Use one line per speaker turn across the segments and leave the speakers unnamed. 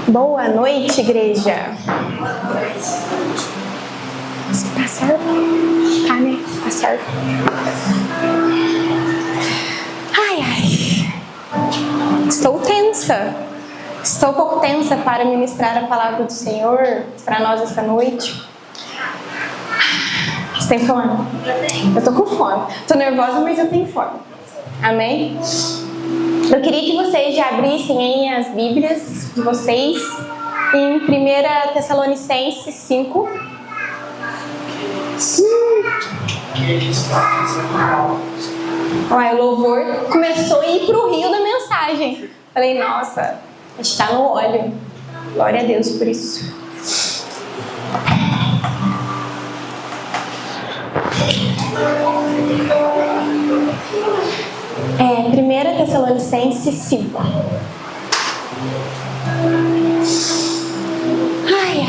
Boa noite, igreja. Tá certo? Tá, né? Tá certo. Ai. Estou tensa. Estou um pouco tensa para ministrar a palavra do Senhor para nós essa noite. Você tem fome? Eu tô com fome. Tô nervosa, mas eu tenho fome. Amém? Eu queria que vocês já abrissem aí as Bíblias de vocês em 1 Tessalonicenses 5. Olha, o louvor começou a ir pro rio da mensagem. Falei, nossa, a gente tá no óleo. Glória a Deus por isso. É, 1 Tessalonicenses 5. Ai.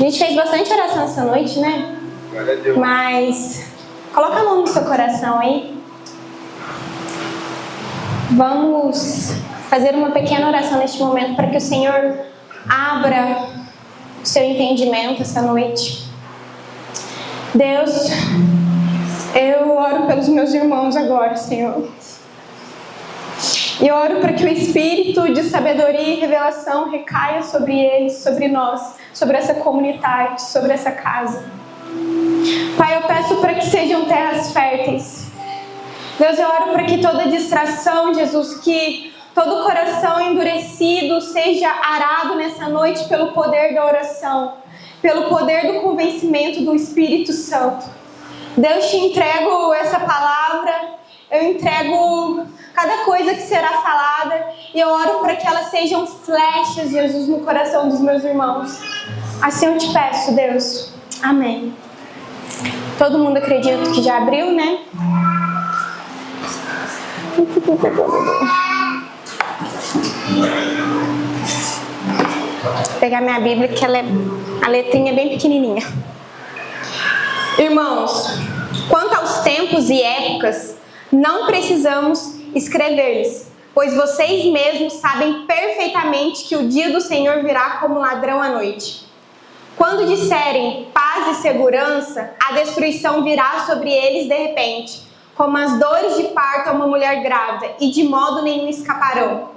A gente fez bastante oração essa noite, né? Mas coloca a mão no seu coração aí. Vamos fazer uma pequena oração neste momento para que o Senhor abra o seu entendimento essa noite. Deus, eu oro pelos meus irmãos agora, Senhor. E eu oro para que o Espírito de sabedoria e revelação recaia sobre eles, sobre nós, sobre essa comunidade, sobre essa casa. Pai, eu peço para que sejam terras férteis. Deus, eu oro para que toda distração, Jesus, que todo coração endurecido seja arado nessa noite pelo poder da oração, pelo poder do convencimento do Espírito Santo. Deus, te entrego essa palavra, eu entrego cada coisa que será falada e eu oro para que elas sejam flechas, Jesus, no coração dos meus irmãos. Assim eu te peço, Deus. Amém. Todo mundo acredita que já abriu, né? Vou pegar minha Bíblia, que a letrinha é bem pequenininha. Irmãos, quanto aos tempos e épocas, não precisamos escrever-lhes, pois vocês mesmos sabem perfeitamente que o dia do Senhor virá como ladrão à noite. Quando disserem paz e segurança, a destruição virá sobre eles de repente, como as dores de parto a uma mulher grávida, e de modo nenhum escaparão.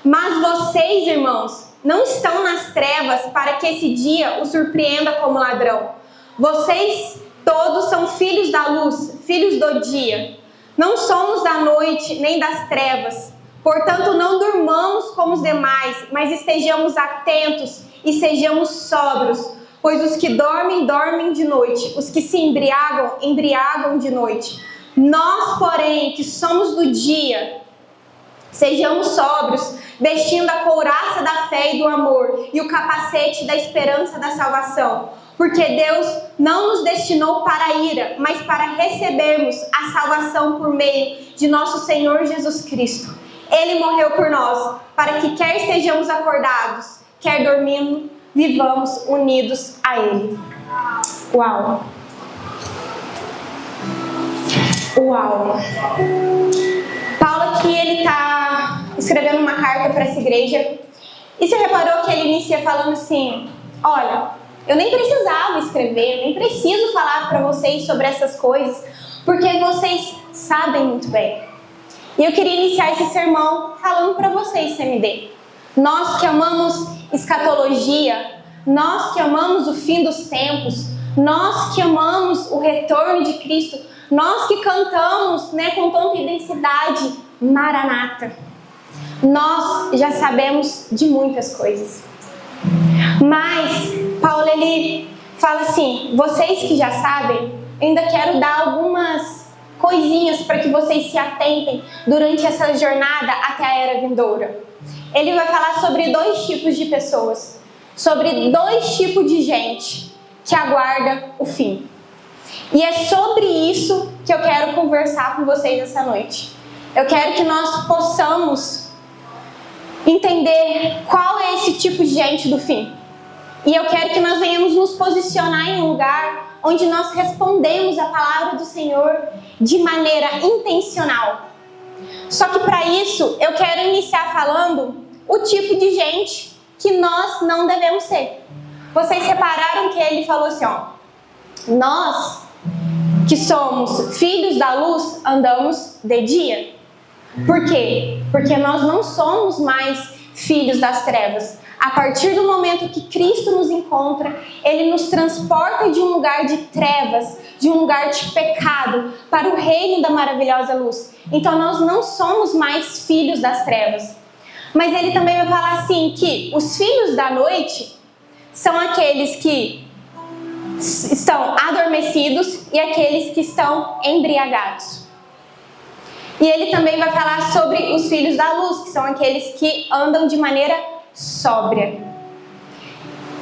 Mas vocês, irmãos, não estão nas trevas para que esse dia os surpreenda como ladrão. Vocês todos são filhos da luz, filhos do dia. Não somos da noite nem das trevas. Portanto, não durmamos como os demais, mas estejamos atentos e sejamos sóbrios. Pois os que dormem, dormem de noite. Os que se embriagam, embriagam de noite. Nós, porém, que somos do dia, sejamos sóbrios, vestindo a couraça da fé e do amor e o capacete da esperança da salvação. Porque Deus não nos destinou para a ira, mas para recebermos a salvação por meio de nosso Senhor Jesus Cristo. Ele morreu por nós, para que quer estejamos acordados, quer dormindo, vivamos unidos a Ele. Uau! Uau! Paulo aqui, ele está escrevendo uma carta para essa igreja. E você reparou que ele inicia falando assim, olha, eu nem precisava escrever, eu nem preciso falar para vocês sobre essas coisas, porque vocês sabem muito bem. E eu queria iniciar esse sermão falando para vocês, CMD. Nós que amamos escatologia, nós que amamos o fim dos tempos, nós que amamos o retorno de Cristo, nós que cantamos, com tanta intensidade, Maranata. Nós já sabemos de muitas coisas. Mas Paulo, ele fala assim, vocês que já sabem, ainda quero dar algumas coisinhas para que vocês se atentem durante essa jornada até a era vindoura. Ele vai falar sobre 2 tipos de pessoas, sobre 2 tipos de gente que aguarda o fim. E é sobre isso que eu quero conversar com vocês essa noite. Eu quero que nós possamos entender qual é esse tipo de gente do fim. E eu quero que nós venhamos nos posicionar em um lugar onde nós respondemos a palavra do Senhor de maneira intencional. Só que para isso, eu quero iniciar falando o tipo de gente que nós não devemos ser. Vocês repararam que ele falou assim, ó, nós que somos filhos da luz, andamos de dia. Por quê? Porque nós não somos mais filhos das trevas. A partir do momento que Cristo nos encontra, Ele nos transporta de um lugar de trevas, de um lugar de pecado, para o reino da maravilhosa luz. Então nós não somos mais filhos das trevas. Mas Ele também vai falar assim, que os filhos da noite são aqueles que estão adormecidos e aqueles que estão embriagados. E Ele também vai falar sobre os filhos da luz, que são aqueles que andam de maneira sóbria.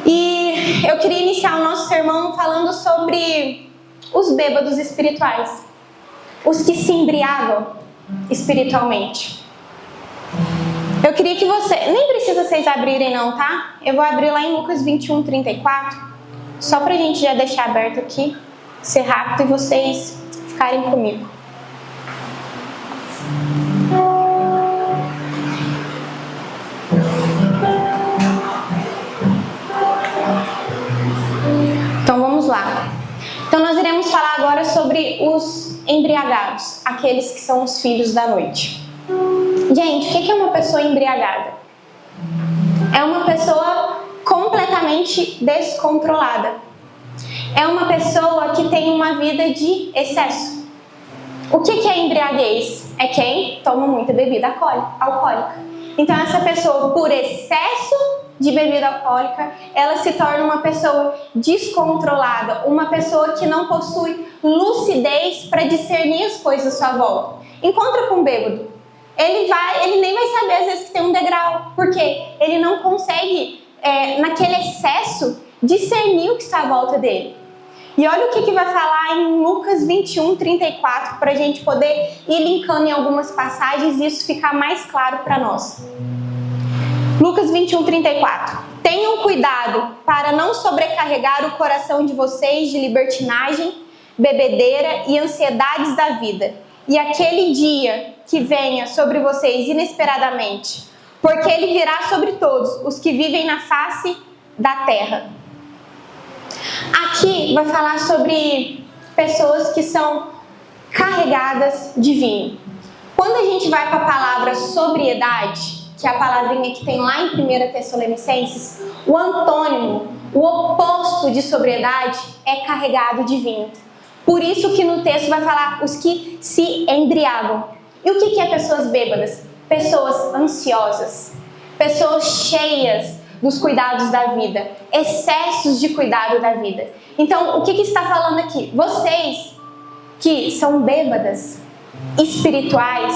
E eu queria iniciar o nosso sermão falando sobre os bêbados espirituais, os que se embriagam espiritualmente. Eu queria que você, nem precisa vocês abrirem não, tá? Eu vou abrir lá em Lucas 21:34, só pra gente já deixar aberto aqui, ser rápido e vocês ficarem comigo. Então vamos lá. Então nós iremos falar agora sobre os embriagados, aqueles que são os filhos da noite. Gente, o que é uma pessoa embriagada? É uma pessoa completamente descontrolada. É uma pessoa que tem uma vida de excesso. O que é embriaguez? É quem toma muita bebida alcoólica. Então essa pessoa, por excesso de bebida alcoólica, ela se torna uma pessoa descontrolada, uma pessoa que não possui lucidez para discernir as coisas à sua volta. Encontra com um bêbado, ele nem vai saber às vezes que tem um degrau, porque ele não consegue, naquele excesso, discernir o que está à volta dele. E olha o que vai falar em Lucas 21:34, para a gente poder ir linkando em algumas passagens e isso ficar mais claro para nós. Lucas 21:34. Tenham cuidado para não sobrecarregar o coração de vocês de libertinagem, bebedeira e ansiedades da vida. E aquele dia que venha sobre vocês inesperadamente, porque ele virá sobre todos os que vivem na face da terra. Aqui vai falar sobre pessoas que são carregadas de vinho. Quando a gente vai para a palavra sobriedade, que é a palavrinha que tem lá em 1 Tessalonicenses, o antônimo, o oposto de sobriedade é carregado de vinho. Por isso que no texto vai falar os que se embriagam. E o que é pessoas bêbadas? Pessoas ansiosas, pessoas cheias dos cuidados da vida, excessos de cuidado da vida. Então, o que está falando aqui? Vocês que são bêbadas espirituais,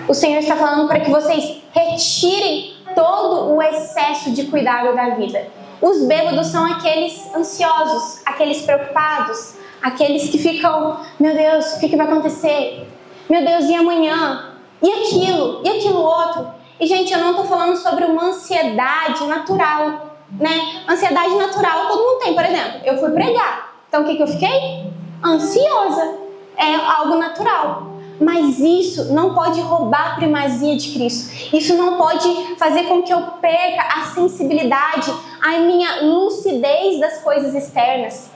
o Senhor está falando para que vocês retirem todo o excesso de cuidado da vida. Os bêbados são aqueles ansiosos, aqueles preocupados, aqueles que ficam, meu Deus, o que vai acontecer? Meu Deus, e amanhã? E aquilo outro? E gente, eu não estou falando sobre uma ansiedade natural, né? Ansiedade natural todo mundo tem, por exemplo, eu fui pregar, então o que eu fiquei? Ansiosa, é algo natural. Mas isso não pode roubar a primazia de Cristo. Isso não pode fazer com que eu perca a sensibilidade, a minha lucidez das coisas externas.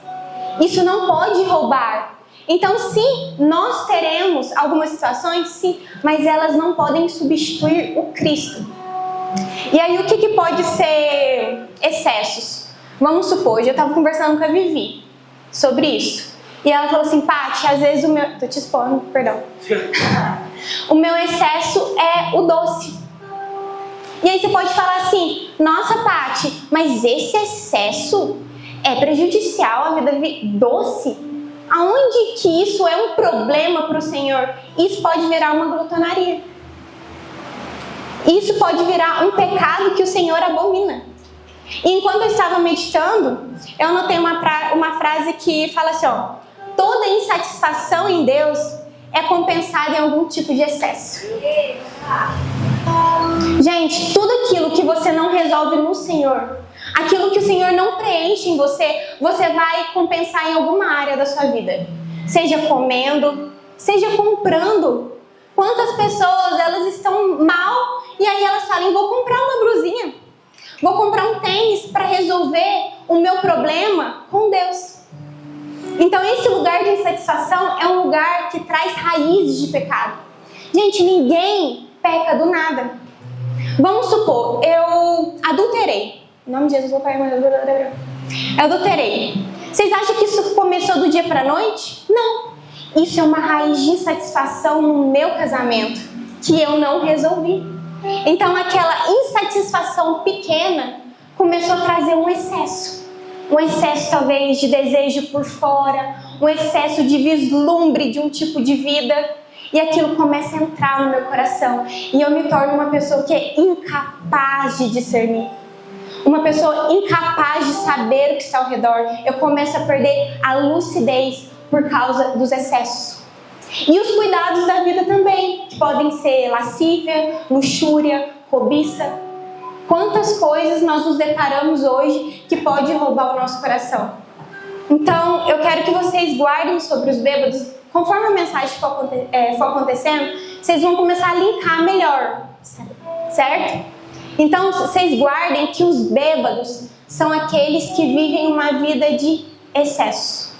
Isso não pode roubar. Então, sim, nós teremos algumas situações, sim, mas elas não podem substituir o Cristo. E aí, o que pode ser excessos? Vamos supor, eu estava conversando com a Vivi sobre isso. E ela falou assim, Paty, às vezes o meu... Tô te expondo, perdão. O meu excesso é o doce. E aí você pode falar assim, nossa, Paty, mas esse excesso é prejudicial à vida doce? Aonde que isso é um problema para o Senhor? Isso pode virar uma glutonaria. Isso pode virar um pecado que o Senhor abomina. E enquanto eu estava meditando, eu notei uma frase que fala assim, ó, toda insatisfação em Deus é compensada em algum tipo de excesso. Gente, tudo aquilo que você não resolve no Senhor, Aquilo que o Senhor não preenche em você, você vai compensar em alguma área da sua vida. Seja comendo, seja comprando. Quantas pessoas, elas estão mal e aí elas falam, vou comprar uma blusinha, vou comprar um tênis para resolver o meu problema com Deus. Então esse lugar de insatisfação é um lugar que traz raízes de pecado. Gente, ninguém peca do nada. Vamos supor, eu adulterei. Em nome de Jesus, vou parar. Eu adulterei. Vocês acham que isso começou do dia para a noite? Não. Isso é uma raiz de insatisfação no meu casamento que eu não resolvi. Então aquela insatisfação pequena começou a trazer um excesso. Um excesso talvez de desejo por fora, um excesso de vislumbre de um tipo de vida. E aquilo começa a entrar no meu coração. E eu me torno uma pessoa que é incapaz de discernir. Uma pessoa incapaz de saber o que está ao redor. Eu começo a perder a lucidez por causa dos excessos. E os cuidados da vida também, que podem ser lascívia, luxúria, cobiça. Quantas coisas nós nos deparamos hoje que pode roubar o nosso coração. Então, eu quero que vocês guardem sobre os bêbados. Conforme a mensagem for acontecendo, vocês vão começar a linkar melhor, certo? Então, vocês guardem que os bêbados são aqueles que vivem uma vida de excesso,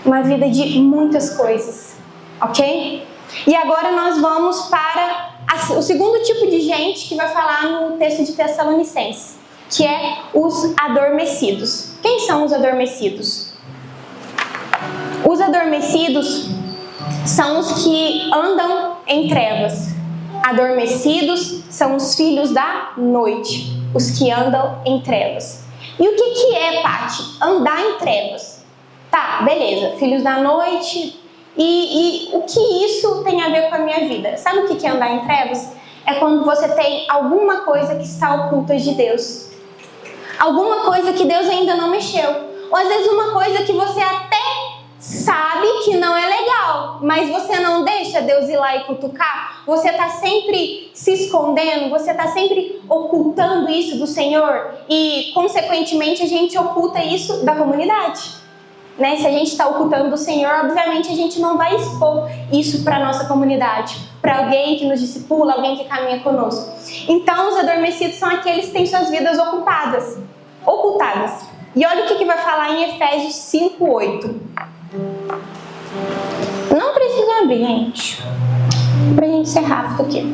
uma vida de muitas coisas, ok? E agora nós vamos para o segundo tipo de gente que vai falar no texto de Tessalonicenses, que é os adormecidos. Quem são os adormecidos? Os adormecidos são os que andam em trevas. Adormecidos são os filhos da noite, os que andam em trevas. E o que é, Paty, andar em trevas? Tá, beleza, filhos da noite. E o que isso tem a ver com a minha vida? Sabe o que é andar em trevas? É quando você tem alguma coisa que está oculta de Deus. Alguma coisa que Deus ainda não mexeu. Ou às vezes uma coisa que você até sabe que não é legal, mas você não deixa Deus ir lá e cutucar. Você está sempre se escondendo, você está sempre ocultando isso do Senhor. E, consequentemente, a gente oculta isso da comunidade. Né? Se a gente está ocultando do Senhor, obviamente a gente não vai expor isso para a nossa comunidade, para alguém que nos discipula, alguém que caminha conosco. Então, os adormecidos são aqueles que têm suas vidas ocultadas. E olha o que vai falar em Efésios 5:8. Não precisa abrir, gente. Para a gente ser rápido aqui.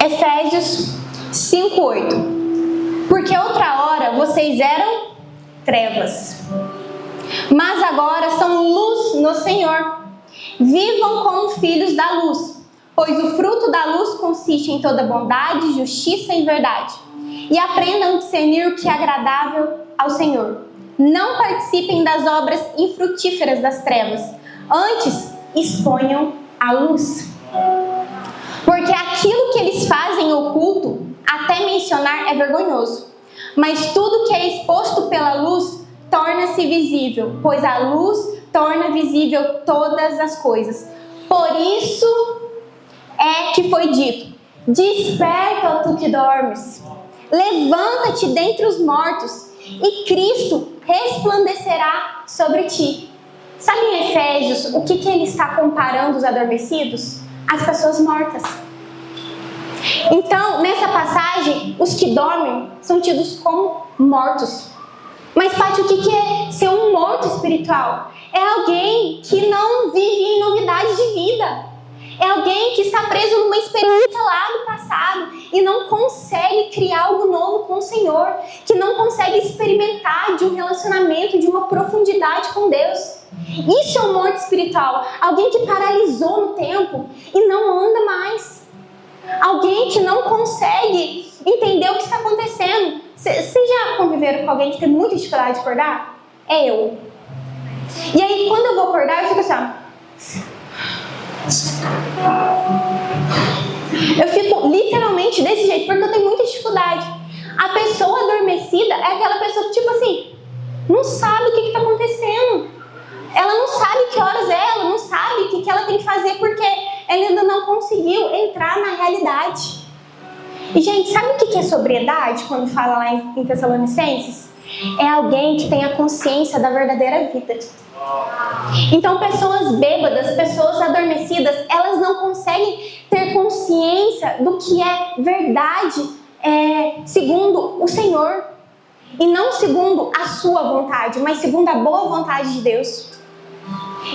Efésios 5:8. Porque outra hora vocês eram trevas, mas agora são luz no Senhor. Vivam como filhos da luz, pois o fruto da luz consiste em toda bondade, justiça e verdade. E aprendam a discernir o que é agradável ao Senhor. Não participem das obras infrutíferas das trevas, antes exponham a luz. Porque aquilo que eles fazem oculto, até mencionar é vergonhoso. Mas tudo que é exposto pela luz torna-se visível, pois a luz torna visível todas as coisas. Por isso é que foi dito: desperta, tu que dormes, levanta-te dentre os mortos, e Cristo resplandecerá sobre ti. Sabe em Efésios o que ele está comparando os adormecidos? As pessoas mortas. Então, nessa passagem, os que dormem são tidos como mortos. Mas, Paty, o que é ser um morto espiritual? É alguém que não vive em novidade de vida. É alguém que está preso numa experiência lá do passado e não consegue criar algo novo com o Senhor, que não consegue experimentar de um relacionamento, de uma profundidade com Deus. Isso é um morto espiritual. Alguém que paralisou no tempo e não anda mais. Alguém que não consegue entender o que está acontecendo. Vocês já conviveram com alguém que tem muita dificuldade de acordar? É eu. E aí, quando eu vou acordar, eu fico assim, ó. Eu fico literalmente desse jeito, porque eu tenho muita dificuldade. A pessoa adormecida é aquela pessoa que, tipo assim, não sabe o que está acontecendo. Ela não sabe que horas é, ela não sabe o que ela tem que fazer, porque ela ainda não conseguiu entrar na realidade. E, gente, sabe o que é sobriedade quando fala lá em Tessalonicenses? É alguém que tem a consciência da verdadeira vida. Então, pessoas bêbadas, pessoas adormecidas, elas não conseguem ter consciência do que é verdade segundo o Senhor. E não segundo a sua vontade, mas segundo a boa vontade de Deus.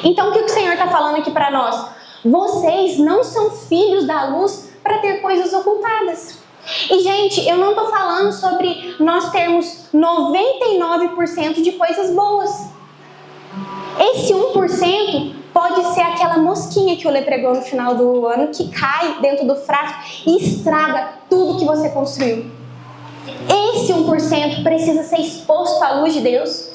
Então, o que o Senhor está falando aqui para nós? Vocês não são filhos da luz para ter coisas ocultadas. E, gente, eu não estou falando sobre nós termos 99% de coisas boas. Esse 1% pode ser aquela mosquinha que o Lê pregou no final do ano, que cai dentro do frasco e estraga tudo que você construiu. Esse 1% precisa ser exposto à luz de Deus.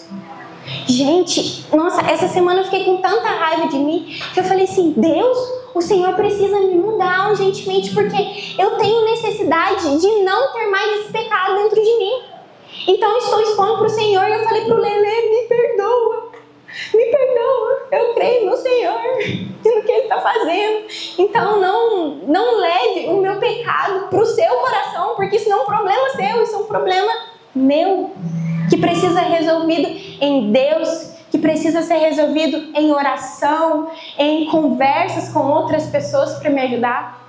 Gente, nossa, essa semana eu fiquei com tanta raiva de mim, que eu falei assim, Deus, o Senhor precisa me mudar urgentemente, porque eu tenho necessidade de não ter mais esse pecado dentro de mim. Então eu estou expondo para o Senhor, e eu falei para o Lelê, me perdoa, eu creio no Senhor e no que Ele está fazendo. Então não leve o meu pecado para o seu coração, porque isso não é um problema seu, isso é um problema meu, que precisa ser resolvido em Deus, que precisa ser resolvido em oração, em conversas com outras pessoas para me ajudar.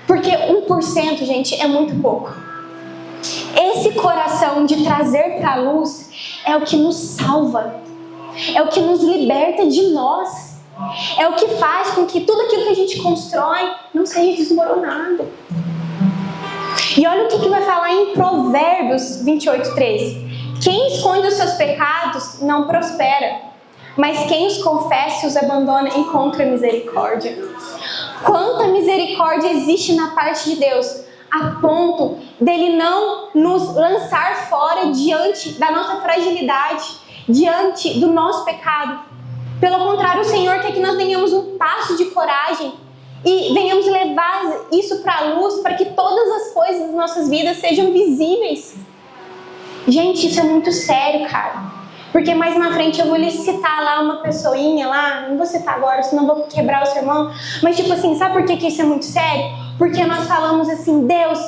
Porque 1%, gente, é muito pouco. Esse coração de trazer para a luz é o que nos salva, é o que nos liberta de nós, é o que faz com que tudo aquilo que a gente constrói não seja desmoronado. E olha o que vai falar em Provérbios 28:13. Quem esconde os seus pecados não prospera, mas quem os confessa e os abandona encontra misericórdia. Quanta misericórdia existe na parte de Deus, a ponto dele não nos lançar fora diante da nossa fragilidade, diante do nosso pecado. Pelo contrário, o Senhor quer que nós tenhamos um passo de coragem e venhamos levar isso para a luz, para que todas as coisas das nossas vidas sejam visíveis. Gente, isso é muito sério, cara. Porque mais na frente eu vou lhe citar lá uma pessoinha lá, não vou citar agora, senão vou quebrar o sermão. Mas tipo assim, sabe por que isso é muito sério? Porque nós falamos assim, Deus,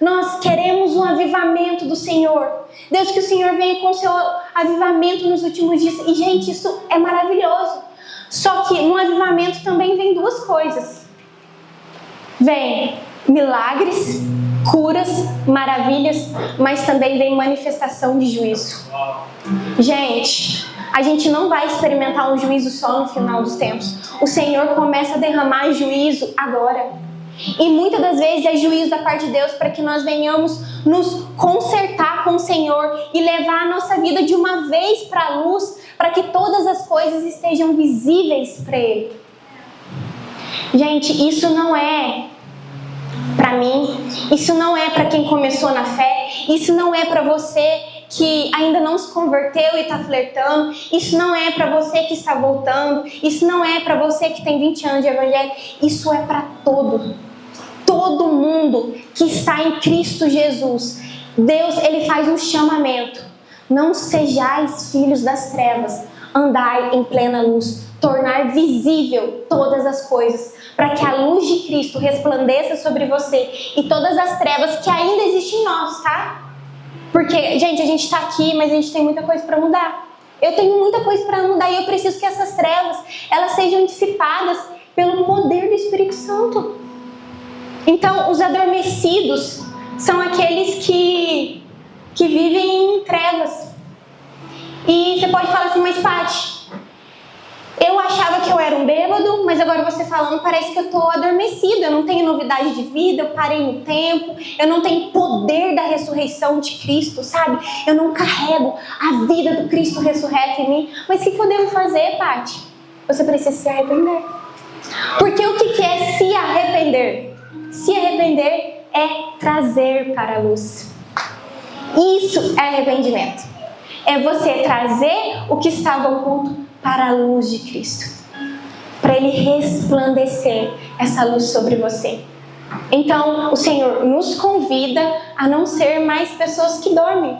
nós queremos um avivamento do Senhor. Deus, que o Senhor venha com o seu avivamento nos últimos dias. E gente, isso é maravilhoso. Só que no avivamento também vem duas coisas. Vem milagres, curas, maravilhas, mas também vem manifestação de juízo. Gente, a gente não vai experimentar um juízo só no final dos tempos. O Senhor começa a derramar juízo agora. E muitas das vezes é juízo da parte de Deus para que nós venhamos nos consertar com o Senhor e levar a nossa vida de uma vez para a luz, para que todas as coisas estejam visíveis para Ele. Gente, isso não é para mim, isso não é para quem começou na fé, isso não é para você que ainda não se converteu e está flertando, isso não é para você que está voltando, isso não é para você que tem 20 anos de evangelho, isso é para todo mundo que está em Cristo Jesus. Deus, Ele faz um chamamento: não sejais filhos das trevas, andai em plena luz, tornar visível todas as coisas, para que a luz de Cristo resplandeça sobre você e todas as trevas que ainda existem em nós, tá? Porque, gente, a gente está aqui, mas a gente tem muita coisa para mudar. Eu tenho muita coisa para mudar e eu preciso que essas trevas, elas sejam dissipadas pelo poder do Espírito Santo. Então, os adormecidos são aqueles que vivem em trevas. E você pode falar assim, mas Paty, eu achava que eu era um bêbado, mas agora você falando, parece que eu estou adormecida. Eu não tenho novidade de vida, eu parei no tempo, eu não tenho poder da ressurreição de Cristo, sabe? Eu não carrego a vida do Cristo ressurreto em mim. Mas o que eu devo fazer, Paty? Você precisa se arrepender. Porque o que é se arrepender? Se arrepender é trazer para a luz. Isso é arrependimento. É você trazer o que estava oculto para a luz de Cristo, para Ele resplandecer essa luz sobre você. Então, o Senhor nos convida a não ser mais pessoas que dormem,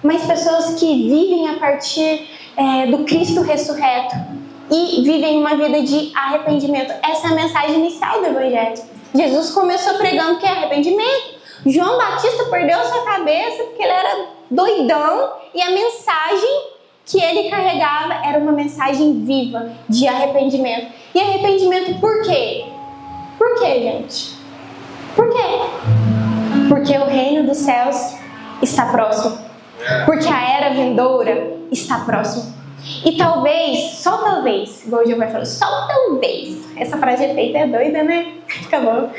mas pessoas que vivem a partir do Cristo ressurreto e vivem uma vida de arrependimento. Essa é a mensagem inicial do Evangelho. Jesus começou pregando que é arrependimento. João Batista perdeu sua cabeça porque ele era doidão e a mensagem que ele carregava era uma mensagem viva de arrependimento. E arrependimento por quê? Por quê, gente? Por quê? Porque o reino dos céus está próximo. Porque a era vindoura está próxima. E talvez, só talvez, igual o Giovanni falou, só talvez. Essa frase de efeito é doida, né? Fica bom.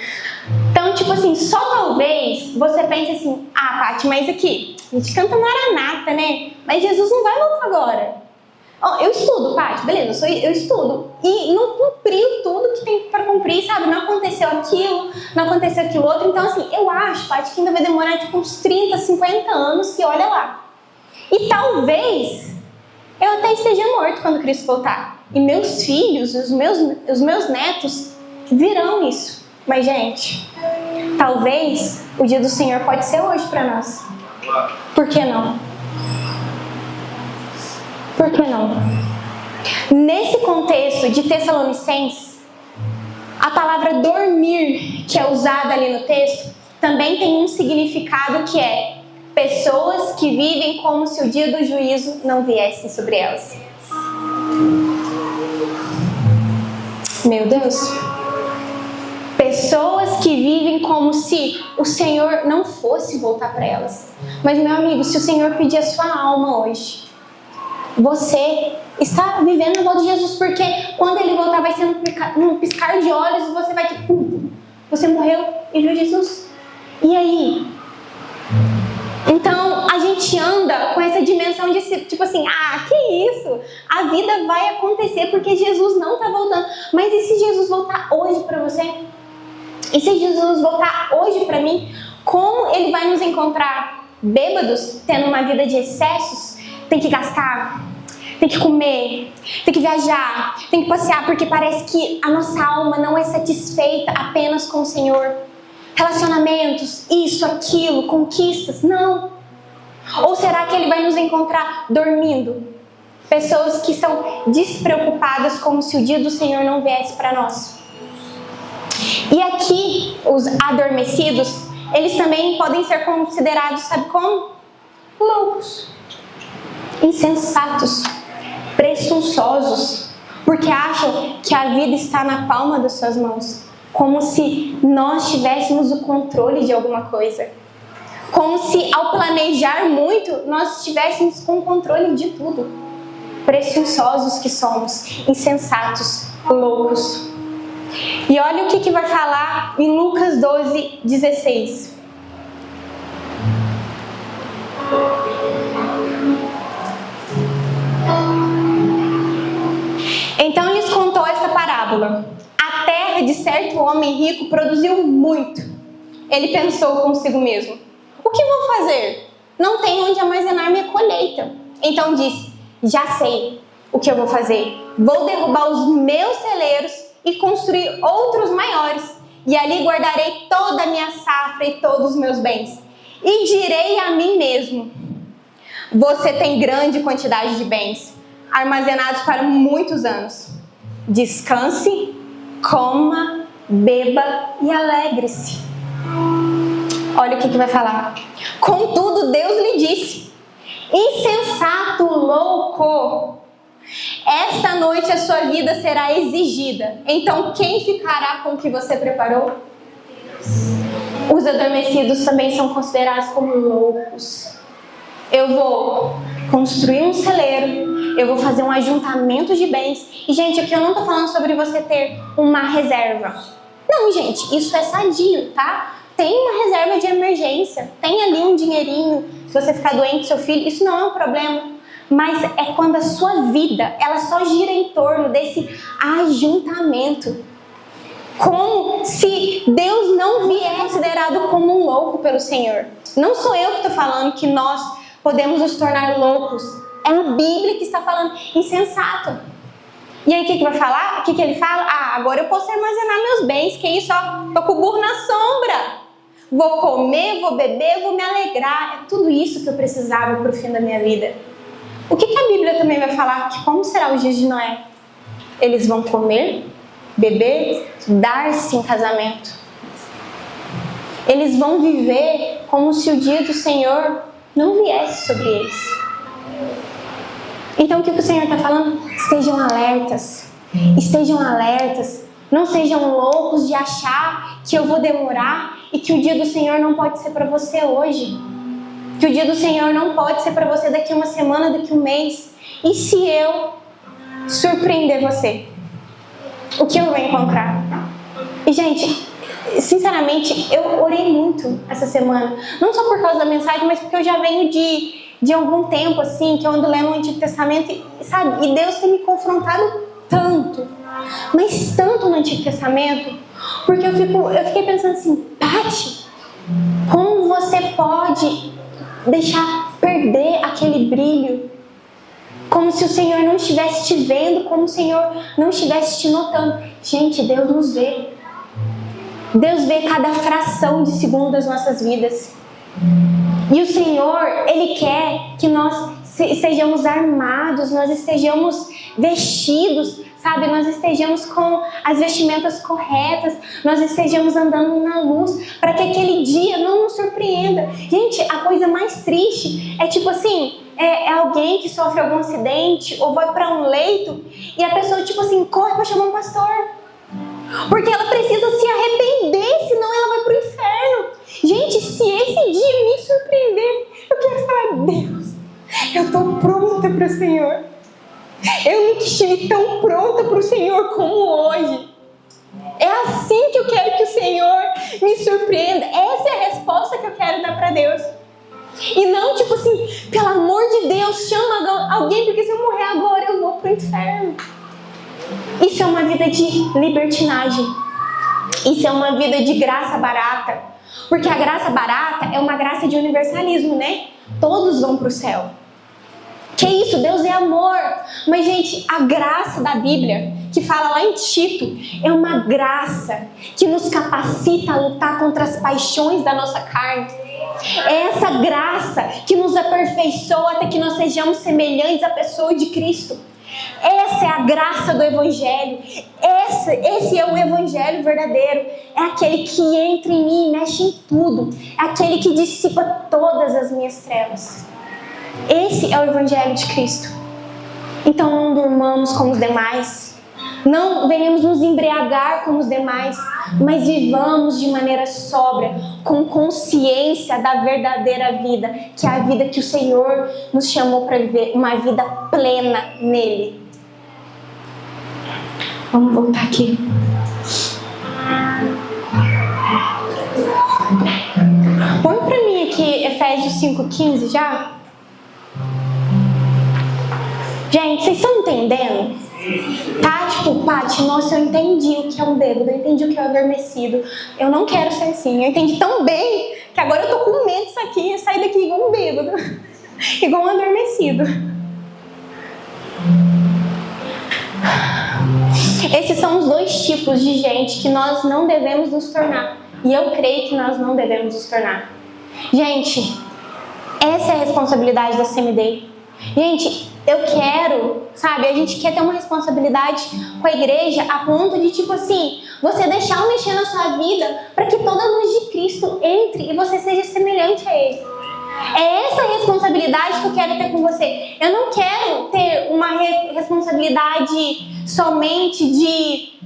Então, tipo assim, só talvez você pense assim, ah, Paty, mas aqui, a gente canta Maranata, né? Mas Jesus não vai voltar agora. Oh, eu estudo, Paty, beleza, eu estudo. E não cumpriu tudo que tem para cumprir, sabe? Não aconteceu aquilo, não aconteceu aquilo outro. Então, assim, eu acho, Paty, que ainda vai demorar tipo uns 30, 50 anos, e olha lá. E talvez eu até esteja morto quando Cristo voltar. E meus filhos, os meus netos virão isso. Mas, gente, talvez o dia do Senhor pode ser hoje para nós. Por que não? Por que não? Nesse contexto de Tessalonicenses, a palavra dormir, que é usada ali no texto, também tem um significado que é pessoas que vivem como se o dia do juízo não viesse sobre elas. Meu Deus. Pessoas que vivem como se o Senhor não fosse voltar para elas. Mas, meu amigo, se o Senhor pedir a sua alma hoje, você está vivendo a volta de Jesus, porque quando Ele voltar vai ser num piscar de olhos e você vai tipo, você morreu e viu Jesus. E aí? Então, a gente anda com essa dimensão de tipo assim, ah, que isso? A vida vai acontecer porque Jesus não está voltando. Mas e se Jesus voltar hoje para você? E se Jesus voltar hoje para mim? Como Ele vai nos encontrar bêbados, tendo uma vida de excessos? Tem que gastar, tem que comer, tem que viajar, tem que passear, porque parece que a nossa alma não é satisfeita apenas com o Senhor. Relacionamentos, isso, aquilo, conquistas, não. Ou será que Ele vai nos encontrar dormindo? Pessoas que estão despreocupadas como se o dia do Senhor não viesse para nós. E aqui, os adormecidos, eles também podem ser considerados, sabe como? Loucos, insensatos, presunçosos, porque acham que a vida está na palma das suas mãos. Como se nós tivéssemos o controle de alguma coisa. Como se ao planejar muito, nós estivéssemos com o controle de tudo. Presunçosos que somos, insensatos, loucos. E olha o que vai falar em Lucas 12:16. Então lhes contou esta parábola. A terra de certo homem rico produziu muito. Ele pensou consigo mesmo: o que vou fazer? Não tenho onde armazenar minha colheita. Então disse: já sei o que eu vou fazer. Vou derrubar os meus celeiros e construir outros maiores. E ali guardarei toda a minha safra e todos os meus bens. E direi a mim mesmo: você tem grande quantidade de bens, armazenados para muitos anos. Descanse, coma, beba e alegre-se. Olha o que vai falar. Contudo, Deus lhe disse: insensato, louco, esta noite a sua vida será exigida. Então quem ficará com o que você preparou? Os adormecidos também são considerados como loucos. Eu vou construir um celeiro, eu vou fazer um ajuntamento de bens. E, gente, aqui eu não tô falando sobre você ter uma reserva. Não, gente, isso é sadio, tá? Tem uma reserva de emergência, tem ali um dinheirinho, se você ficar doente, seu filho, isso não é um problema. Mas é quando a sua vida, ela só gira em torno desse ajuntamento. Como se Deus não vier considerado como um louco pelo Senhor. Não sou eu que estou falando que nós podemos nos tornar loucos. É a Bíblia que está falando insensato. E aí o que vai falar? O que ele fala? Ah, agora eu posso armazenar meus bens. Que isso, ó, tô com o burro na sombra. Vou comer, vou beber, vou me alegrar. É tudo isso que eu precisava para o fim da minha vida. O que a Bíblia também vai falar? Que como será o dia de Noé? Eles vão comer, beber, dar-se em casamento. Eles vão viver como se o dia do Senhor não viesse sobre eles. Então o que o Senhor está falando? Estejam alertas. Estejam alertas. Não sejam loucos de achar que eu vou demorar e que o dia do Senhor não pode ser para você hoje. Que o dia do Senhor não pode ser para você daqui uma semana, daqui um mês. E se eu surpreender você? O que eu vou encontrar? E gente, sinceramente, eu orei muito essa semana. Não só por causa da mensagem, mas porque eu já venho de algum tempo assim, que eu ando lendo o Antigo Testamento e, sabe, e Deus tem me confrontado tanto, mas tanto no Antigo Testamento, porque eu fiquei pensando assim, Paty, como você pode deixar perder aquele brilho? Como se o Senhor não estivesse te vendo, como se o Senhor não estivesse te notando. Gente, Deus nos vê. Deus vê cada fração de segundo das nossas vidas. E o Senhor, Ele quer que nós estejamos armados, nós estejamos vestidos, sabe? Nós estejamos com as vestimentas corretas, nós estejamos andando na luz, para que aquele dia não nos surpreenda. Gente, a coisa mais triste é tipo assim, é alguém que sofre algum acidente ou vai para um leito e a pessoa tipo assim, corre para chamar um pastor. Porque ela precisa se arrepender, senão ela vai pro inferno. Gente, se esse dia me surpreender, eu quero falar, Deus, eu estou pronta para o Senhor. Eu nunca estive tão pronta para o Senhor como hoje. É assim que eu quero que o Senhor me surpreenda. Essa é a resposta que eu quero dar para Deus. E não tipo assim, pelo amor de Deus, chama alguém, porque se eu morrer agora eu vou pro inferno. Isso é uma vida de libertinagem. Isso é uma vida de graça barata. Porque a graça barata é uma graça de universalismo, né? Todos vão pro céu. Que isso? Deus é amor. Mas, gente, a graça da Bíblia, que fala lá em Tito, é uma graça que nos capacita a lutar contra as paixões da nossa carne. É essa graça que nos aperfeiçoa até que nós sejamos semelhantes à pessoa de Cristo. Essa é a graça do Evangelho. Esse é o Evangelho verdadeiro. É aquele que entra em mim e mexe em tudo. É aquele que dissipa todas as minhas trevas. Esse é o Evangelho de Cristo. Então não durmamos como os demais. Não venhamos nos embriagar como os demais, mas vivamos de maneira sóbria, com consciência da verdadeira vida, que é a vida que o Senhor nos chamou para viver, uma vida plena nele. Vamos voltar aqui. Põe para mim aqui Efésios 5,15 já. Gente, vocês estão entendendo? Tá? Tipo, Paty, nossa, eu entendi o que é um bêbado, eu entendi o que é um adormecido. Eu não quero ser assim. Eu entendi tão bem que agora eu tô com medo disso aqui e sair daqui igual um bêbado, igual um adormecido. Esses são os dois tipos de gente que nós não devemos nos tornar. E eu creio que nós não devemos nos tornar. Gente, essa é a responsabilidade da CMD. Gente, eu quero, sabe, a gente quer ter uma responsabilidade com a igreja a ponto de, tipo assim, você deixar mexer na sua vida para que toda a luz de Cristo entre e você seja semelhante a Ele. É essa responsabilidade que eu quero ter com você. Eu não quero ter uma responsabilidade somente de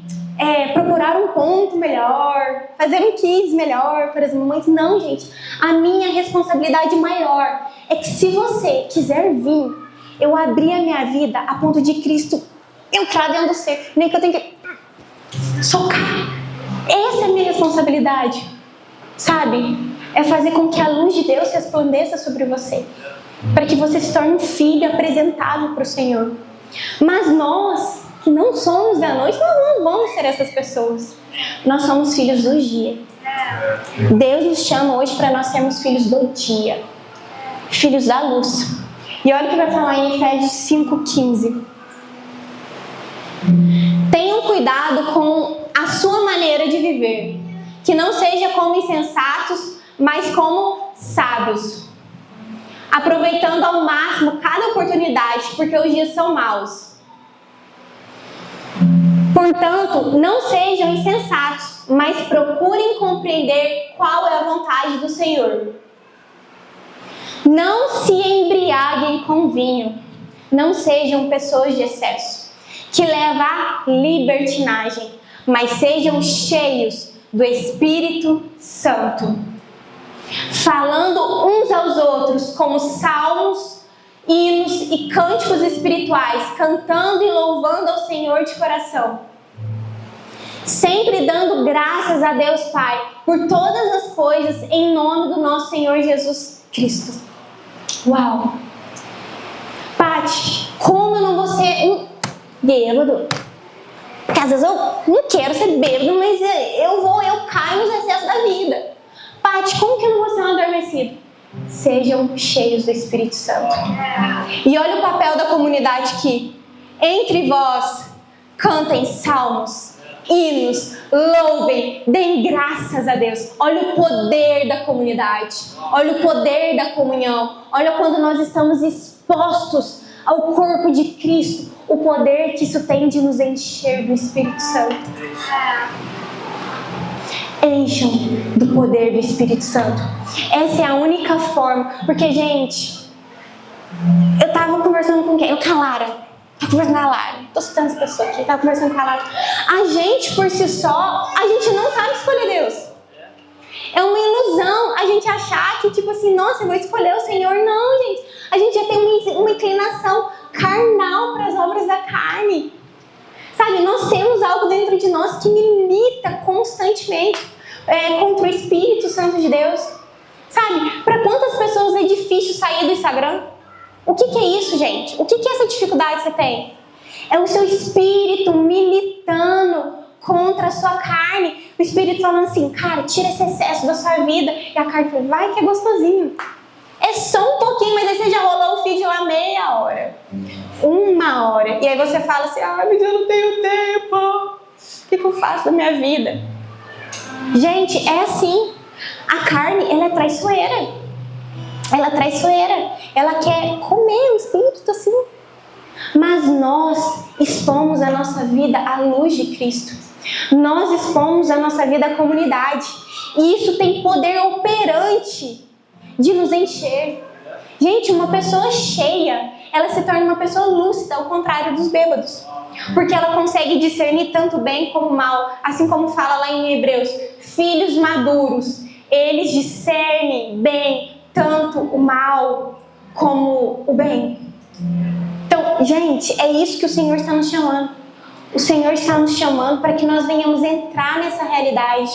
procurar um ponto melhor, fazer um kids melhor para as mamães. Não, gente. A minha responsabilidade maior é que se você quiser vir, eu abrir a minha vida a ponto de Cristo entrar dentro do ser. Nem que eu tenha que socar. Essa é a minha responsabilidade. Sabe? É fazer com que a luz de Deus resplandeça sobre você. Para que você se torne um filho apresentável para o Senhor. Mas nós, que não somos da noite, nós não vamos ser essas pessoas. Nós somos filhos do dia. Deus nos chama hoje para nós sermos filhos do dia. Filhos da luz. E olha o que vai falar em Efésios 5,15. Tenham cuidado com a sua maneira de viver. Que não seja como insensatos, mas como sábios. Aproveitando ao máximo cada oportunidade, porque os dias são maus. Portanto, não sejam insensatos, mas procurem compreender qual é a vontade do Senhor. Não se embriaguem com vinho, não sejam pessoas de excesso, que leva à libertinagem, mas sejam cheios do Espírito Santo, falando uns aos outros como salmos, hinos e cânticos espirituais, cantando e louvando ao Senhor de coração, sempre dando graças a Deus Pai por todas as coisas em nome do nosso Senhor Jesus Cristo. Uau! Paty, como eu não vou ser um bêbado? Porque às vezes eu não quero ser bêbado, mas eu caio nos excessos da vida. Paty, como que eu não vou ser um adormecido? Sejam cheios do Espírito Santo. E olha o papel da comunidade aqui. Entre vós, cantem salmos, hinos, louvem, deem graças a Deus. Olha o poder da comunidade. Olha o poder da comunhão. Olha quando nós estamos expostos ao corpo de Cristo, o poder que isso tem de nos encher do Espírito Santo. Encham do poder do Espírito Santo. Essa é a única forma. Porque, gente, eu tava conversando com quem? Com a Lara. Tava conversando com a Lara. Tô citando essa pessoa aqui. Tava conversando com a Lara. A gente, por si só, a gente não sabe escolher Deus. É uma ilusão a gente achar que, tipo assim, nossa, eu vou escolher o Senhor. Não, gente. A gente já tem uma inclinação carnal para as obras da carne. Sabe, nós temos algo dentro de nós que milita constantemente contra o Espírito Santo de Deus. Sabe, para quantas pessoas é difícil sair do Instagram? O que é isso, gente? O que é essa dificuldade que você tem? É o seu espírito militando contra a sua carne. O espírito falando assim, cara, tira esse excesso da sua vida. E a carne fala, vai que é gostosinho. É só um pouquinho, mas aí você já rolou o feed lá meia hora. 1 hora. E aí você fala assim, mas eu não tenho tempo. O que eu faço da minha vida? Gente, é assim. A carne, ela é traiçoeira. Ela é traiçoeira. Ela quer comer o espírito assim. Mas nós expomos a nossa vida à luz de Cristo. Nós expomos a nossa vida à comunidade. E isso tem poder operante de nos encher. Gente, uma pessoa cheia, ela se torna uma pessoa lúcida, ao contrário dos bêbados. Porque ela consegue discernir tanto bem como mal. Assim como fala lá em Hebreus, filhos maduros, eles discernem bem tanto o mal como o bem. Então, gente, é isso que o Senhor está nos chamando. O Senhor está nos chamando para que nós venhamos entrar nessa realidade.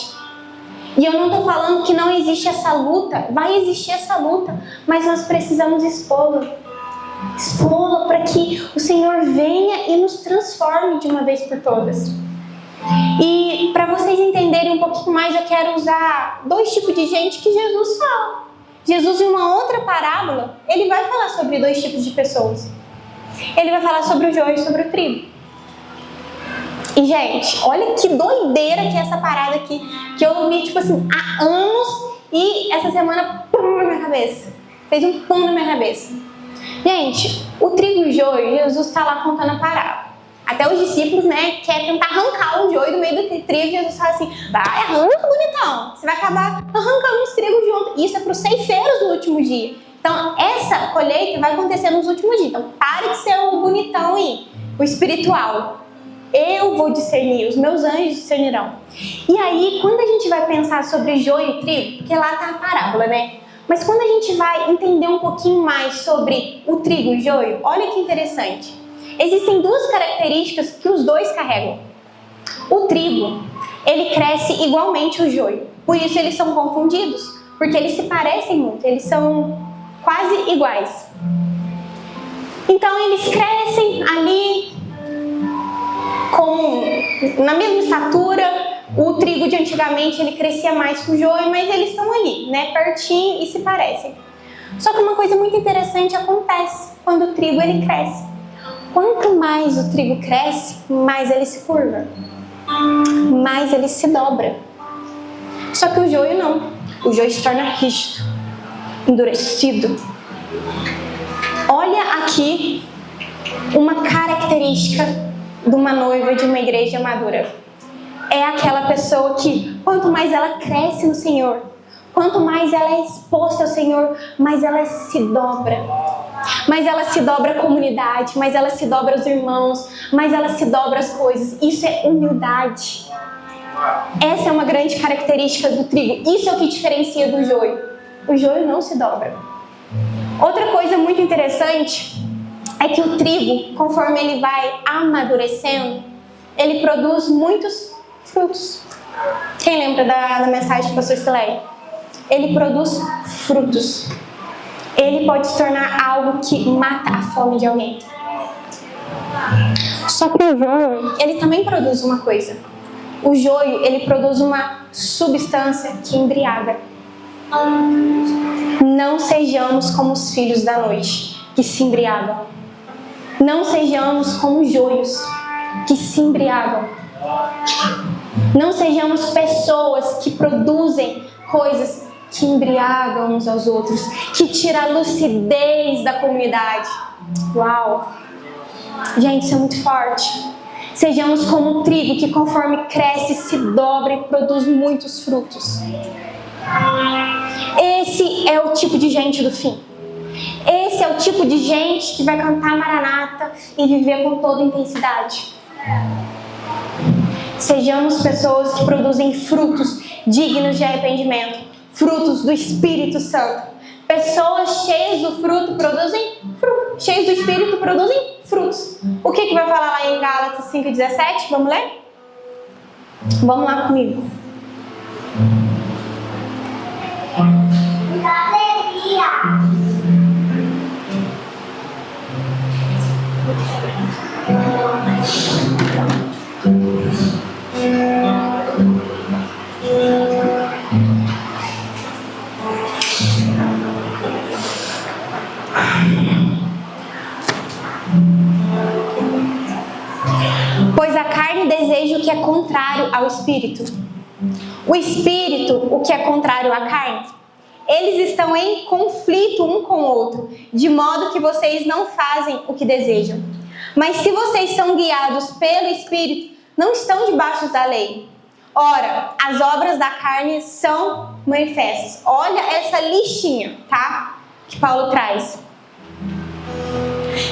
E eu não estou falando que não existe essa luta. Vai existir essa luta. Mas nós precisamos expô-la. Expô-la para que o Senhor venha e nos transforme de uma vez por todas. E para vocês entenderem um pouquinho mais, eu quero usar 2 tipos de gente que Jesus fala. Jesus, em uma outra parábola, ele vai falar sobre 2 tipos de pessoas. Ele vai falar sobre o joio e sobre o trigo. E, gente, olha que doideira que é essa parada aqui, que eu ouvi, tipo assim, há anos, e essa semana, pum, na minha cabeça. Fez um pum na minha cabeça. Gente, o trigo e o joio, Jesus está lá contando a parábola. Até os discípulos, né, querem tentar arrancar o joio do meio do trigo, e Jesus fala assim, vai, arranca, bonitão. Você vai acabar arrancando os trigos junto. Isso é para os ceifeiros no último dia. Então, essa colheita vai acontecer nos últimos dias. Então, pare de ser o bonitão aí, o espiritual. Eu vou discernir, os meus anjos discernirão. E aí, quando a gente vai pensar sobre joio e trigo, porque lá está a parábola, né? Mas quando a gente vai entender um pouquinho mais sobre o trigo e o joio, olha que interessante. Existem 2 características que os 2 carregam. O trigo, ele cresce igualmente ao joio. Por isso eles são confundidos, porque eles se parecem muito, eles são quase iguais. Então eles crescem ali na mesma estatura. O trigo de antigamente ele crescia mais que o joio, mas eles estão ali, né, pertinho e se parecem. Só que uma coisa muito interessante acontece quando o trigo ele cresce. Quanto mais o trigo cresce, mais ele se curva, mais ele se dobra. Só que o joio não. O joio se torna rígido, endurecido. Olha aqui uma característica de uma noiva de uma igreja madura. é aquela pessoa que, quanto mais ela cresce no Senhor, quanto mais ela é exposta ao Senhor, mais ela se dobra. Mais ela se dobra à comunidade, mais ela se dobra aos irmãos, mais ela se dobra às coisas. Isso é humildade. Essa é uma grande característica do trigo. Isso é o que diferencia do joio. O joio não se dobra. Outra coisa muito interessante é que o trigo, conforme ele vai amadurecendo, ele produz muitos frutos. Quem lembra da mensagem do pastor Sileia? Ele produz frutos. Ele pode se tornar algo que mata a fome de alguém. Só que o joio, ele também produz uma coisa. O joio, ele produz uma substância que embriaga. Não sejamos como os filhos da noite, que se embriagam. Não sejamos como joios, que se embriagam. Não sejamos pessoas que produzem coisas que embriagam uns aos outros, que tiram a lucidez da comunidade. Uau! Gente, isso é muito forte. Sejamos como um trigo que, conforme cresce, se dobra e produz muitos frutos. Esse é o tipo de gente do fim. Esse é o tipo de gente que vai cantar Maranata e viver com toda intensidade. Sejamos pessoas que produzem frutos dignos de arrependimento, frutos do Espírito Santo. Pessoas cheias do fruto produzem frutos, cheias do Espírito produzem frutos. O que vai falar lá em Gálatas 5,17? Vamos ler? Vamos lá comigo. Pois a carne deseja o que é contrário ao Espírito. O Espírito, o que é contrário à carne. Eles estão em conflito um com o outro, de modo que vocês não fazem o que desejam. Mas se vocês são guiados pelo Espírito, não estão debaixo da lei. Ora, as obras da carne são manifestas. Olha essa listinha, tá? Que Paulo traz.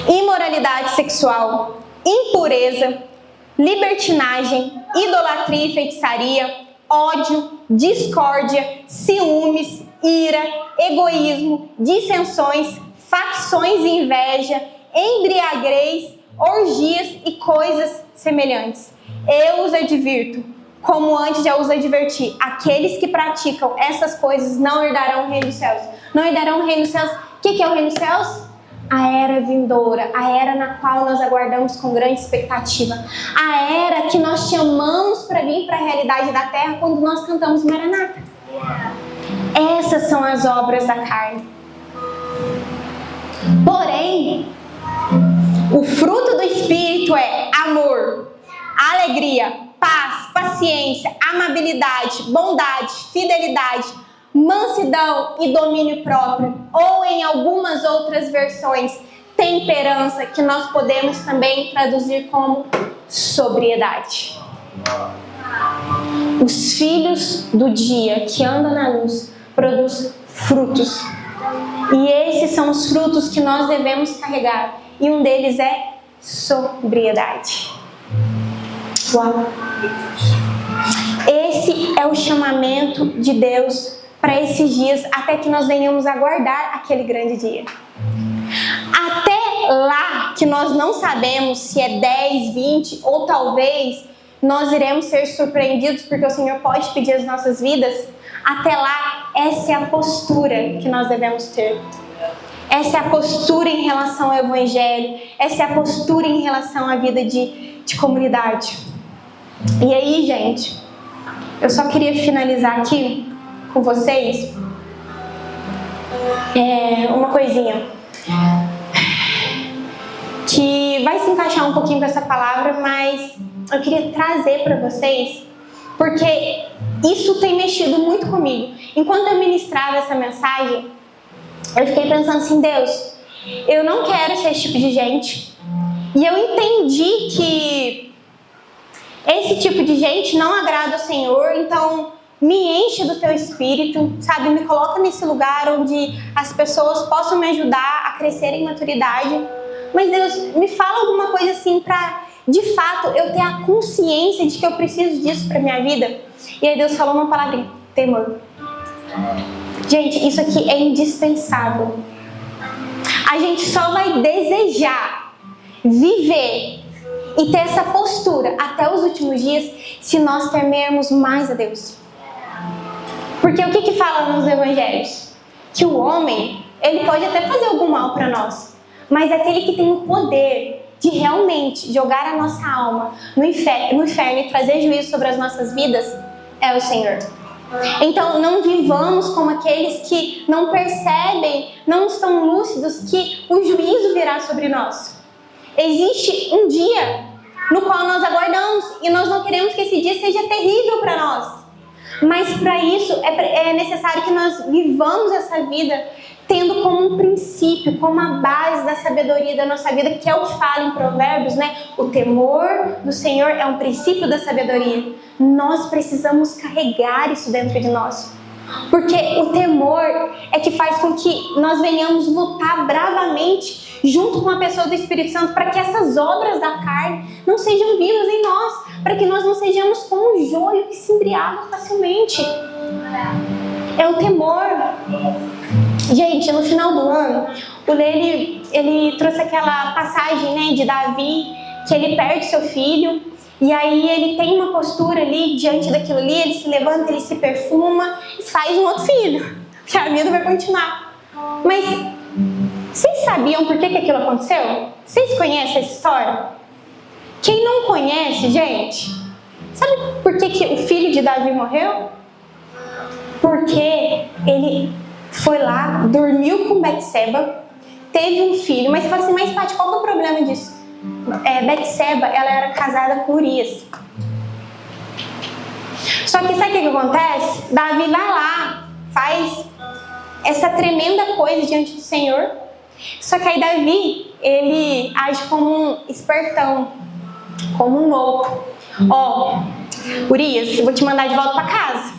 Imoralidade sexual, impureza, libertinagem, idolatria e feitiçaria, ódio, discórdia, ciúmes, ira, egoísmo, dissensões, facções e inveja, embriaguez, orgias e coisas semelhantes. Eu os advirto, como antes já os adverti, aqueles que praticam essas coisas não herdarão o reino dos céus. Não herdarão o reino dos céus. O que é o reino dos céus? A era vindoura, a era na qual nós aguardamos com grande expectativa. A era que nós chamamos para vir para a realidade da terra quando nós cantamos Maranata. Essas são as obras da carne. Porém, o fruto do Espírito é amor, alegria, paz, paciência, amabilidade, bondade, fidelidade, mansidão e domínio próprio, ou em algumas outras versões, temperança, que nós podemos também traduzir como sobriedade. Os filhos do dia que andam na luz produzem frutos. E esses são os frutos que nós devemos carregar. E um deles é sobriedade. Uau! Esse é o chamamento de Deus para esses dias, até que nós venhamos aguardar aquele grande dia. Até lá, que nós não sabemos se é 10, 20 ou talvez nós iremos ser surpreendidos, porque o Senhor pode pedir as nossas vidas. Até lá, essa é a postura que nós devemos ter. Essa é a postura em relação ao Evangelho. Essa é a postura em relação à vida de comunidade. E aí, gente, eu só queria finalizar aqui com vocês uma coisinha que vai se encaixar um pouquinho com essa palavra, mas eu queria trazer para vocês, porque isso tem mexido muito comigo. Enquanto eu ministrava essa mensagem, eu fiquei pensando assim: Deus, eu não quero ser esse tipo de gente. E eu entendi que esse tipo de gente não agrada ao Senhor, então me enche do teu espírito, sabe? Me coloca nesse lugar onde as pessoas possam me ajudar a crescer em maturidade. Mas Deus, me fala alguma coisa assim para, de fato, eu ter a consciência de que eu preciso disso para minha vida. E aí Deus falou uma palavrinha: temor. Gente, isso aqui é indispensável. A gente só vai desejar viver e ter essa postura até os últimos dias se nós temermos mais a Deus. Porque o que fala nos evangelhos? Que o homem, ele pode até fazer algum mal para nós, mas aquele que tem o poder de realmente jogar a nossa alma no inferno e trazer juízo sobre as nossas vidas é o Senhor. Então não vivamos como aqueles que não percebem, não estão lúcidos que o juízo virá sobre nós. Existe um dia no qual nós aguardamos e nós não queremos que esse dia seja terrível para nós. Mas para isso é necessário que nós vivamos essa vida tendo como um princípio, como a base da sabedoria da nossa vida, que é o que fala em Provérbios, né? O temor do Senhor é um princípio da sabedoria. Nós precisamos carregar isso dentro de nós. Porque o temor é que faz com que nós venhamos lutar bravamente junto com a pessoa do Espírito Santo para que essas obras da carne não sejam vivas em nós, para que nós não sejamos como um joio que se embriaga facilmente. É o temor. Gente, no final do ano, o Lê, ele trouxe aquela passagem, né, de Davi, que ele perde seu filho, e aí ele tem uma postura ali, diante daquilo ali, ele se levanta, ele se perfuma e faz um outro filho, que a vida vai continuar. Mas vocês sabiam por que aquilo aconteceu? Vocês conhecem essa história? Quem não conhece, gente, sabe por que o filho de Davi morreu? Porque ele foi lá, dormiu com Betseba, teve um filho. Mas você fala assim, mas Paty, qual que é o problema disso? Betseba, ela era casada com Urias. Só que sabe o que acontece? Davi vai lá, faz essa tremenda coisa diante do Senhor. Só que aí Davi, ele age como um espertão, como um louco. Urias, eu vou te mandar de volta para casa.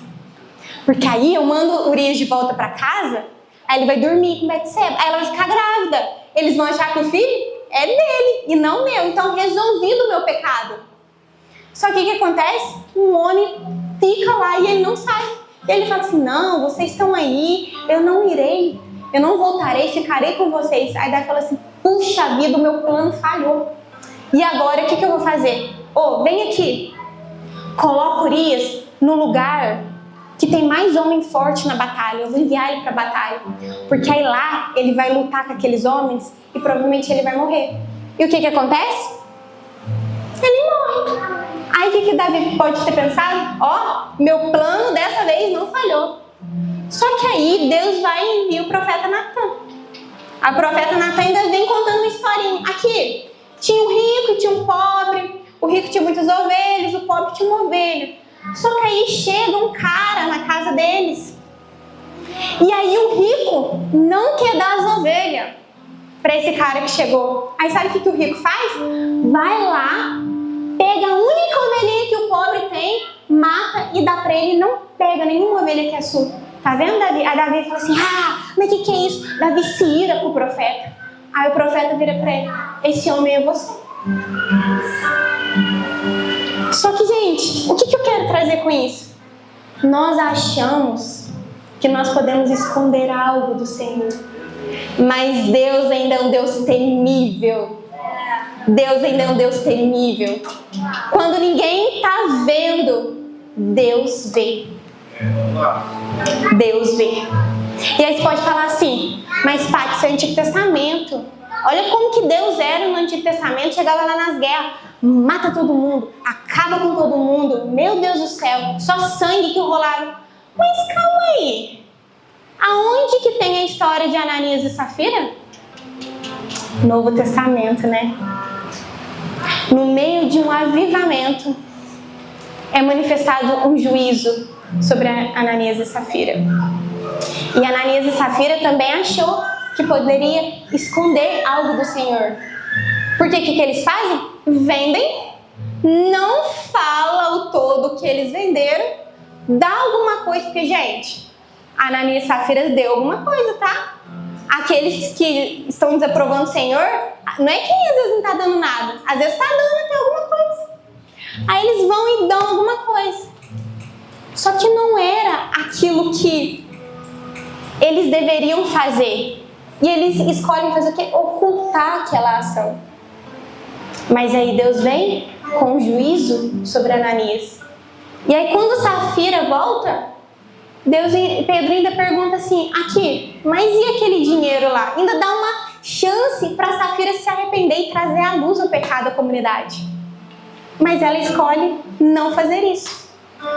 Porque aí eu mando Urias de volta para casa, aí ele vai dormir com Betseba, aí ela vai ficar grávida. Eles vão achar que o filho é dele e não meu. Então resolvido o meu pecado. Só que o que acontece? O homem fica lá e ele não sai. E ele fala assim, não, vocês estão aí, eu não irei, eu não voltarei, ficarei com vocês. Aí Davi fala assim, puxa vida, o meu plano falhou. E agora o que eu vou fazer? Vem aqui, coloca Urias no lugar que tem mais homem forte na batalha. Eu vou enviar ele para a batalha. Porque aí lá ele vai lutar com aqueles homens e provavelmente ele vai morrer. E o que acontece? Ele morre. Aí o que Davi pode ter pensado? Meu plano dessa vez não falhou. Só que aí Deus vai e envia o profeta Natan. A profeta Natan ainda vem contando uma historinha. Aqui, tinha um rico e tinha um pobre. O rico tinha muitas ovelhas, o pobre tinha uma ovelha. Só que aí chega um cara na casa deles. E aí o rico não quer dar as ovelhas para esse cara que chegou. Aí sabe o que o rico faz? Vai lá, pega a única ovelhinha que o pobre tem, mata e dá para ele. Não pega nenhuma ovelha que é sua. Tá vendo, Davi? Aí Davi fala assim, mas o que é isso? Davi se ira com o profeta. Aí o profeta vira para ele, esse homem é você. Só que, gente, o que eu quero trazer com isso? Nós achamos que nós podemos esconder algo do Senhor. Mas Deus ainda é um Deus temível. Deus ainda é um Deus temível. Quando ninguém está vendo, Deus vê. Deus vê. E aí você pode falar assim, mas Paty, isso é o Antigo Testamento. Olha como que Deus era no Antigo Testamento, chegava lá nas guerras, mata todo mundo, acaba com todo mundo, meu Deus do céu, só sangue que rolaram. Mas calma aí, aonde que tem a história de Ananias e Safira? Novo Testamento, né? No meio de um avivamento, é manifestado um juízo sobre Ananias e Safira. E Ananias e Safira também achou que poderia esconder algo do Senhor. Porque o que eles fazem? Vendem, não fala que eles venderam, dá alguma coisa, porque, gente, Ananias e Safira deu alguma coisa, tá? Aqueles que estão desaprovando o Senhor, não é que às vezes não está dando nada, às vezes está dando até alguma coisa. Aí eles vão e dão alguma coisa. Só que não era aquilo que eles deveriam fazer. E eles escolhem fazer o quê? Ocultar aquela ação. Mas aí Deus vem com juízo sobre Ananias. E aí quando Safira volta, Pedro ainda pergunta assim, aqui, mas e aquele dinheiro lá? Ainda dá uma chance para Safira se arrepender e trazer à luz o pecado à comunidade. Mas ela escolhe não fazer isso.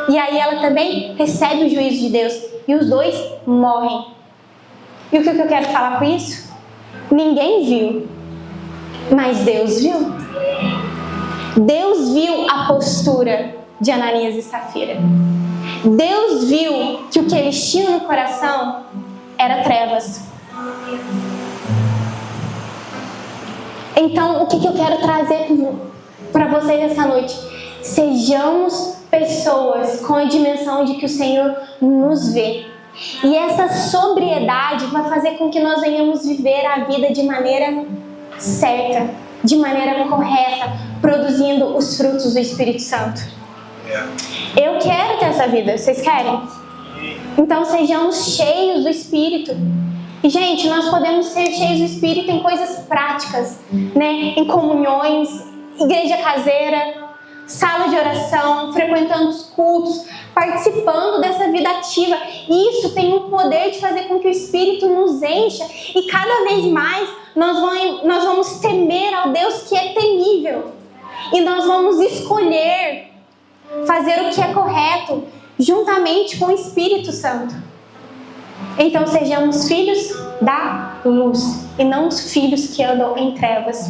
E aí ela também recebe o juízo de Deus. E os dois morrem. E o que eu quero falar com isso? Ninguém viu, mas Deus viu. Deus viu a postura de Ananias e Safira. Deus viu que o que eles tinham no coração era trevas. Então, o que eu quero trazer para vocês essa noite? Sejamos pessoas com a dimensão de que o Senhor nos vê. E essa sobriedade vai fazer com que nós venhamos viver a vida de maneira certa, de maneira correta, produzindo os frutos do Espírito Santo. Eu quero ter essa vida, vocês querem? Então sejamos cheios do Espírito. E, gente, nós podemos ser cheios do Espírito em coisas práticas, né? Em comunhões, igreja caseira, sala de oração, frequentando os cultos, participando dessa vida ativa. Isso tem o poder de fazer com que o Espírito nos encha e cada vez mais nós vamos temer ao Deus que é temível. E nós vamos escolher fazer o que é correto juntamente com o Espírito Santo. Então sejamos filhos da luz e não os filhos que andam em trevas.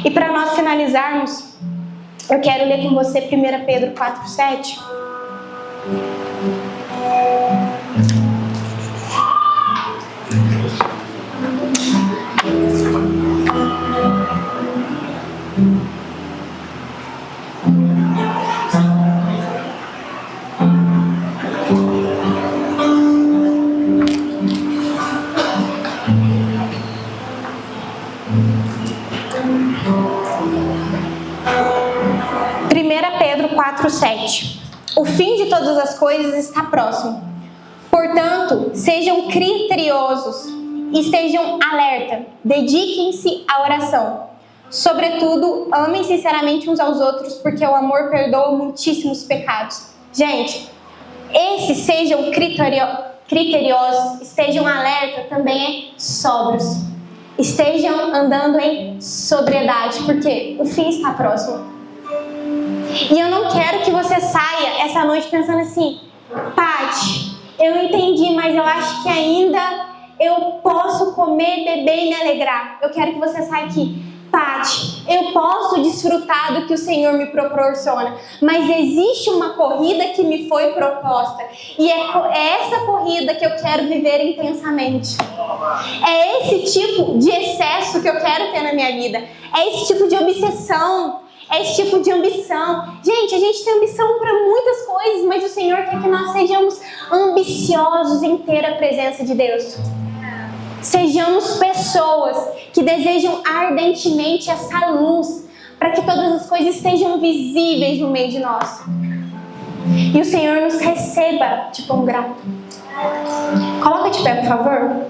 E para nós finalizarmos, eu quero ler com você 1 Pedro 4:7. Pedro 4:7. O fim de todas as coisas está próximo. Portanto, sejam criteriosos e estejam alerta. Dediquem-se à oração. Sobretudo, amem sinceramente uns aos outros, porque o amor perdoa muitíssimos pecados. Gente, esses sejam criteriosos, estejam alerta, também é sóbrios. Estejam andando em sobriedade, porque o fim está próximo. E eu não quero que você saia essa noite pensando assim, Paty, eu entendi, mas eu acho que ainda eu posso comer, beber e me alegrar. Eu quero que você saia aqui, Paty, eu posso desfrutar do que o Senhor me proporciona, mas existe uma corrida que me foi proposta e é essa corrida que eu quero viver intensamente. É esse tipo de excesso que eu quero ter na minha vida. É esse tipo de obsessão. É esse tipo de ambição. Gente, a gente tem ambição para muitas coisas, mas o Senhor quer que nós sejamos ambiciosos em ter a presença de Deus. Sejamos pessoas que desejam ardentemente essa luz, para que todas as coisas estejam visíveis no meio de nós. E o Senhor nos receba de pão grato. Coloca de pé, por favor.